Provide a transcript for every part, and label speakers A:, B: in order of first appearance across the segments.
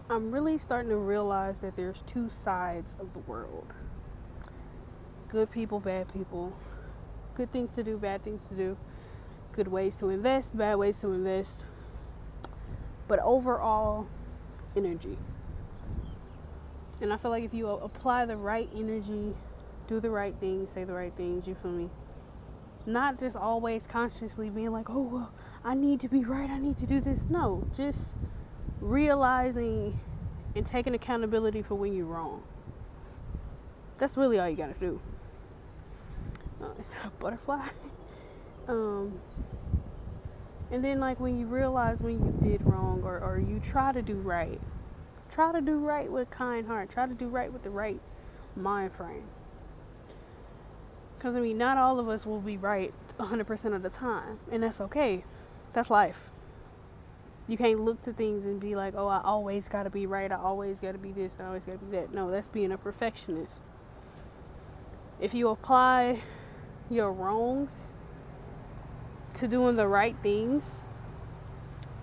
A: I'm really starting to realize that there's two sides of the world. Good people, bad people. Good things to do, bad things to do. Good ways to invest, bad ways to invest. But overall, energy. And I feel like if you apply the right energy, do the right things, say the right things, you feel me? Not just always consciously being like, oh, well, I need to be right, I need to do this. No, just realizing and taking accountability for when you're wrong. That's really all you gotta do. Is that a butterfly? um, and then, like, when you realize when you did wrong, or you try to do right with a kind heart, try to do right with the right mind frame. Because, I mean, not all of us will be right 100% of the time, and that's okay. That's life. You can't look to things and be like, oh, I always gotta be right, I always gotta be this, I always gotta be that. No, that's being a perfectionist. If you apply your wrongs to doing the right things,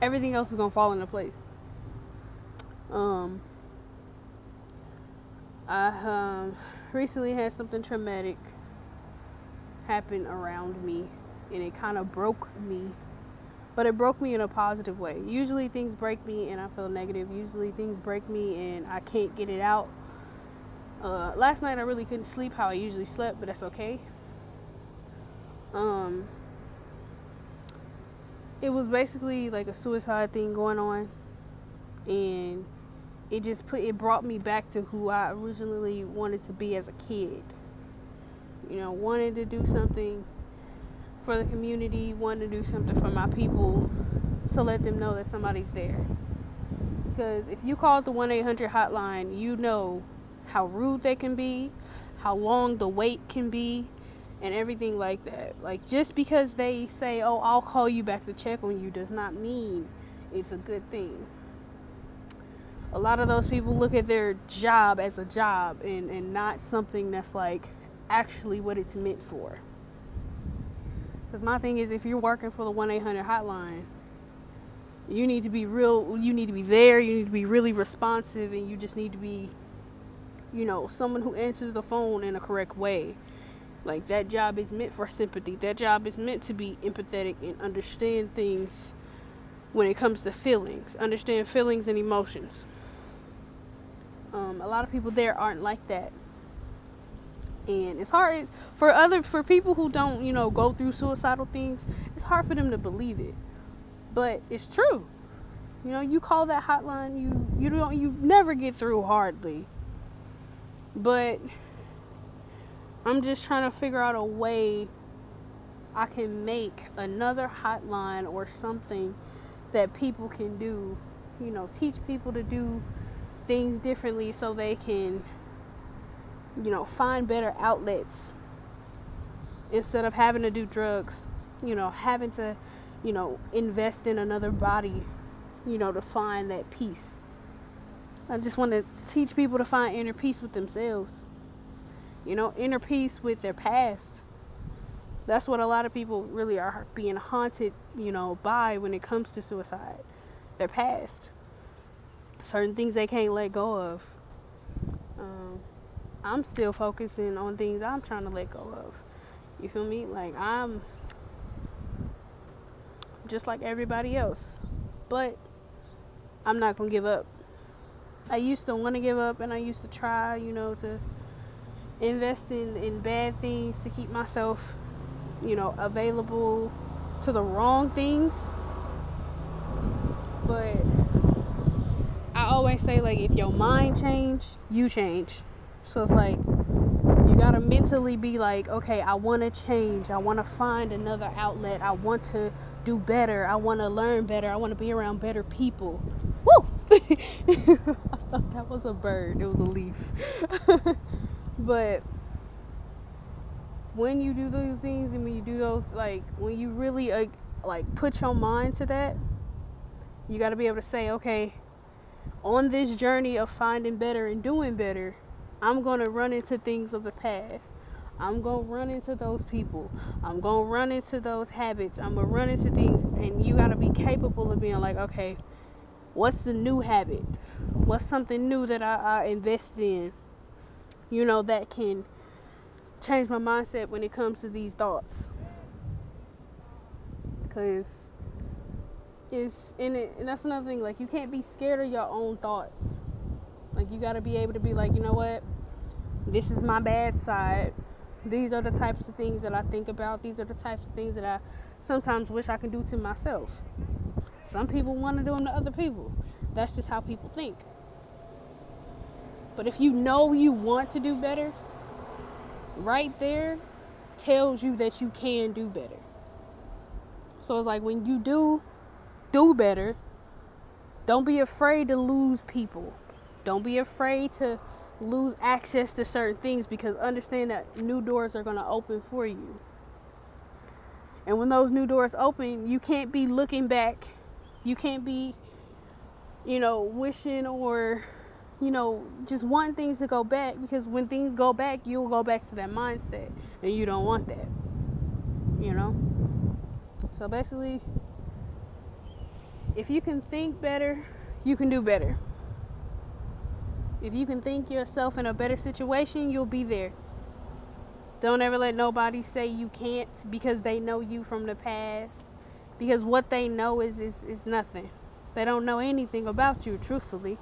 A: everything else is gonna fall into place. I recently had something traumatic happen around me, and it kind of broke me, but it broke me in a positive way. Usually things break me and I feel negative. Usually things break me and I can't get it out. Last night I really couldn't sleep how I usually slept, but that's okay. It was basically like a suicide thing going on, and it brought me back to who I originally wanted to be as a kid. You know, wanted to do something for the community, wanted to do something for my people, to let them know that somebody's there. Because if you call the 1-800 hotline, you know how rude they can be, how long the wait can be, and everything like that. Like, just because they say, oh, I'll call you back to check on you, does not mean it's a good thing. A lot of those people look at their job as a job, and not something that's like actually what it's meant for. Because my thing is, if you're working for the 1-800 hotline, you need to be real, you need to be there, you need to be really responsive, and you just need to be, you know, someone who answers the phone in a correct way. Like, that job is meant for sympathy. That job is meant to be empathetic and understand things when it comes to feelings. Understand feelings and emotions. A lot of people there aren't like that. And it's hard for people who don't, you know, go through suicidal things. It's hard for them to believe it, but it's true. You know, you call that hotline, you never get through hardly. But I'm just trying to figure out a way I can make another hotline or something that people can do. You know, teach people to do things differently so they can, you know, find better outlets instead of having to do drugs, you know, having to, you know, invest in another body, you know, to find that peace. I just want to teach people to find inner peace with themselves, you know, inner peace with their past. That's what a lot of people really are being haunted, you know, by when it comes to suicide. Their past. Certain things they can't let go of. I'm still focusing on things I'm trying to let go of. You feel me? Like, I'm just like everybody else. But I'm not going to give up. I used to want to give up, and I used to try, you know, to invest in bad things to keep myself, you know, available to the wrong things. But I always say, like, if your mind change, you change. So it's like, you gotta mentally be like, okay, I want to change. I want to find another outlet. I want to do better. I want to learn better. I want to be around better people. Woo! I thought that was a bird. It was a leaf. But when you do those things, and when you do those, like, when you really like put your mind to that, you got to be able to say, okay, on this journey of finding better and doing better, I'm going to run into things of the past. I'm going to run into those people. I'm going to run into those habits. I'm going to run into things. And you got to be capable of being like, okay, what's the new habit? What's something new that I invest in, that can change my mindset when it comes to these thoughts? Because it's in it, and that's another thing. Like, you can't be scared of your own thoughts. Like, you got to be able to be like, you know what? This is my bad side. These are the types of things that I think about. These are the types of things that I sometimes wish I can do to myself. Some people want to do them to other people. That's just how people think. But if you know you want to do better, right there tells you that you can do better. So it's like, when you do better, don't be afraid to lose people. Don't be afraid to lose access to certain things, because understand that new doors are going to open for you. And when those new doors open, you can't be looking back. You can't be, wishing or, just wanting things to go back, because when things go back, you'll go back to that mindset, and you don't want that, So basically, if you can think better, you can do better. If you can think yourself in a better situation, you'll be there. Don't ever let nobody say you can't, because they know you from the past. Because what they know is nothing. They don't know anything about you, truthfully.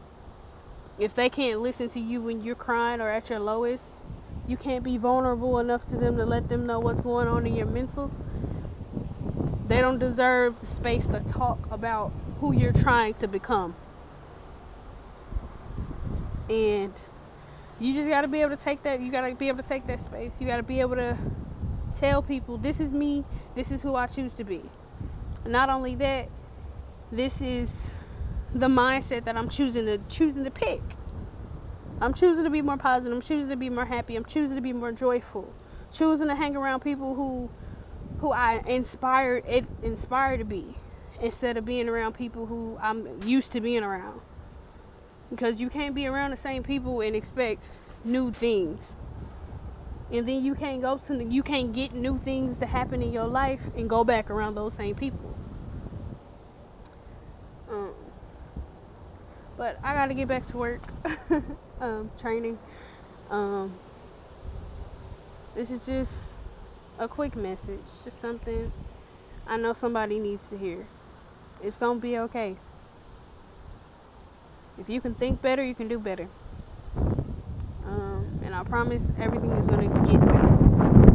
A: If they can't listen to you when you're crying or at your lowest, you can't be vulnerable enough to them to let them know what's going on in your mental. They don't deserve the space to talk about who you're trying to become. And you just got to be able to take that. You got to be able to take that space. You got to be able to tell people, this is me. This is who I choose to be. Not only that, this is the mindset that I'm choosing to pick. I'm choosing to be more positive. I'm choosing to be more happy. I'm choosing to be more joyful. Choosing to hang around people who I inspire to be, instead of being around people who I'm used to being around. Because you can't be around the same people and expect new things. And then you can't get new things to happen in your life and go back around those same people. But I gotta get back to work. Training. This is just a quick message. Just something I know somebody needs to hear. It's gonna be okay. If you can think better, you can do better. And I promise everything is gonna get better.